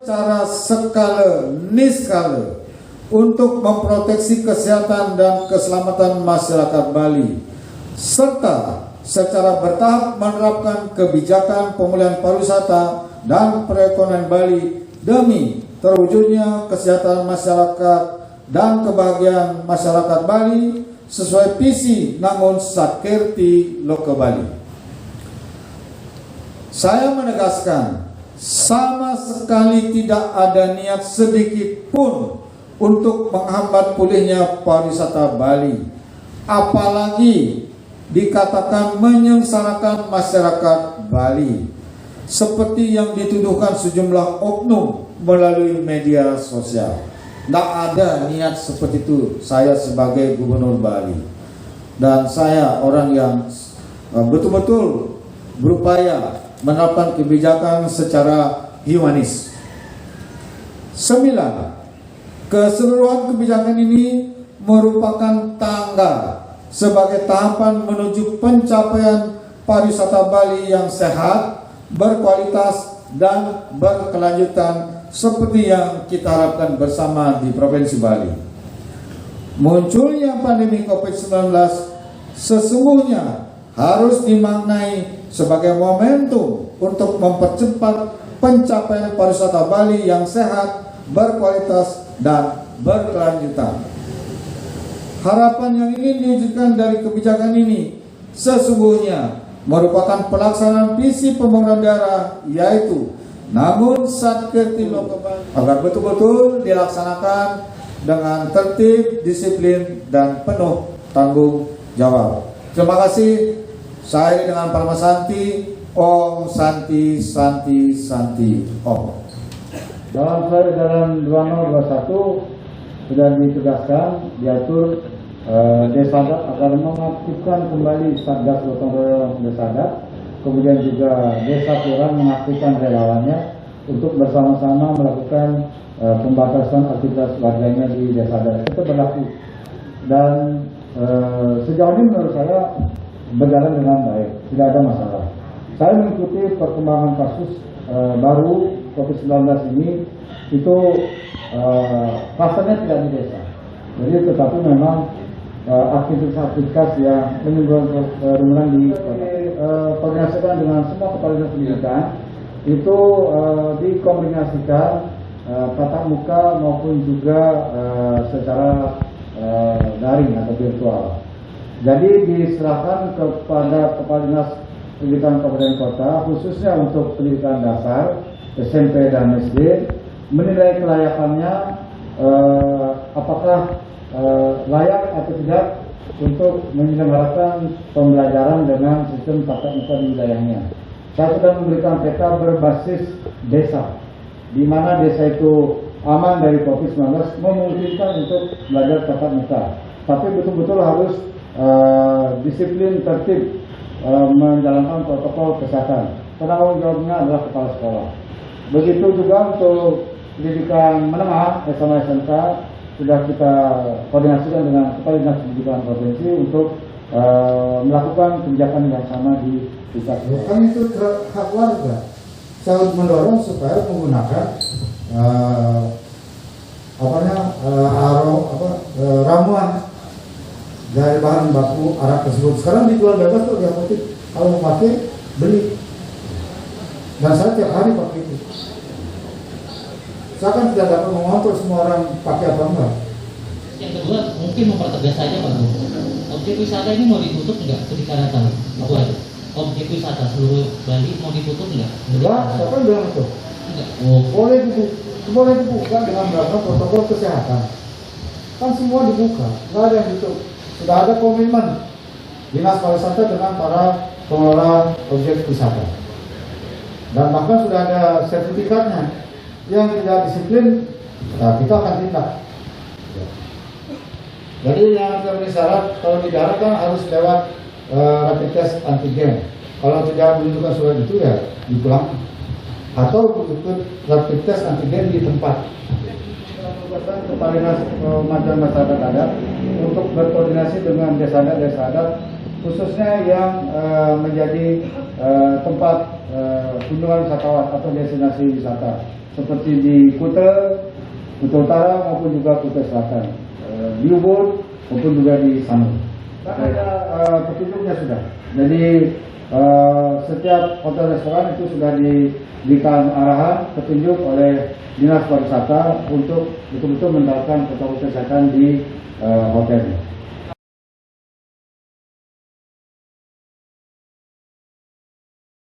secara skala niskala untuk memproteksi kesehatan dan keselamatan masyarakat Bali, serta secara bertahap menerapkan kebijakan pemulihan pariwisata dan perekonomian Bali demi terwujudnya kesejahteraan masyarakat dan kebahagiaan masyarakat Bali sesuai visi Nangun Satkirti Loka Bali. Saya menegaskan, sama sekali tidak ada niat sedikit pun untuk menghambat pulihnya pariwisata Bali, apalagi dikatakan menyengsarakan masyarakat Bali, seperti yang dituduhkan sejumlah oknum melalui media sosial. Tidak ada niat seperti itu. Saya sebagai Gubernur Bali, dan saya orang yang betul-betul berupaya menerapkan kebijakan secara humanis. 9. Keseluruhan kebijakan ini merupakan tangga sebagai tahapan menuju pencapaian pariwisata Bali yang sehat, berkualitas, dan berkelanjutan seperti yang kita harapkan bersama di Provinsi Bali. Munculnya pandemi COVID-19 sesungguhnya harus dimaknai sebagai momentum untuk mempercepat pencapaian pariwisata Bali yang sehat, berkualitas, dan berkelanjutan. Harapan yang ingin diwujudkan dari kebijakan ini sesungguhnya merupakan pelaksanaan visi pembangunan daerah, yaitu Nangun Satkirti Loka Bali, agar betul-betul dilaksanakan dengan tertib, disiplin, dan penuh tanggung jawab. Terima kasih. Saya dengan Parma Santi, Om Santi Santi Santi Om. Dalam Perda Edaran 2021 sudah ditegaskan, diatur Desadat agar mengaktifkan kembali Satgas Gotong Royong Desadat, kemudian juga Desa Kelurahan mengaktifkan relawannya untuk bersama-sama melakukan pembatasan aktivitas warganya di Desadat. Itu berlaku, dan sejauh ini menurut saya berjalan dengan baik, tidak ada masalah. Saya mengikuti perkembangan kasus baru COVID-19 ini, itu klusternya tidak di desa. Jadi tetapi memang aktivitas-aktivitas yang menimbulkan kerumunan di koordinasikan dengan semua kepala dinas pendidikan, itu dikombinasikan tatap muka maupun juga secara daring atau virtual. Jadi diserahkan kepada Kepala Dinas Pendidikan Kabupaten Kota, khususnya untuk pendidikan dasar, SMP dan SD, menilai kelayakannya apakah layak atau tidak untuk menyelenggarakan pembelajaran dengan sistem tatap muka di wilayahnya. Saya sudah memberikan peta berbasis desa, di mana desa itu aman dari COVID-19, memungkinkan untuk belajar tatap muka, tapi betul-betul harus disiplin, tertib, menjalankan protokol kesehatan. Penanggung jawabnya adalah kepala sekolah. Begitu juga untuk pendidikan menengah SMA SMK, sudah kita koordinasikan dengan Kepala Dinas Pendidikan Provinsi untuk melakukan kebijakan yang sama di pusat. Kan itu hak warga. Saya mendorong supaya menggunakan ramuan dari bahan baku arak tersebut. Sekarang dijual bebas tuh di apotek. Kalau mau pakai, beli. Dan saya tiap hari pakai itu. Saya kan tidak dapat mengontrol semua orang pakai apa enggak. Yang kedua, mungkin mempertegas saja Pak Bu. Objek wisata ini mau ditutup enggak ketika datang? Objek wisata seluruh Bali mau ditutup enggak? Enggak, siapa yang bilang itu? Enggak. Boleh dibuka dengan melakukan protokol kesehatan. Kan semua dibuka, nggak ada yang ditutup. Sudah ada komitmen Dinas Pariwisata dengan para pengelola objek wisata, dan bahkan sudah ada sertifikatnya. Yang tidak disiplin, nah kita akan tindak. Jadi yang terpenuhi syarat, kalau di darat kan harus lewat rapid test antigen. Kalau tidak menunjukkan surat itu, ya dipulang. Atau ikut rapid test antigen di tempat. Kepala Dinas Kemajuan Masyarakat Adat untuk berkoordinasi dengan desa-desa khususnya yang menjadi tempat kunjungan wisatawan atau destinasi wisata. seperti di Kuta Utara maupun juga Kuta Selatan, di Ubud maupun juga di Sanur. Dan ada petunjuknya sudah. Jadi setiap hotel restoran itu sudah diberikan arahan petunjuk oleh Dinas Pariwisata untuk betul-betul menerapkan protokol kesehatan di hotelnya.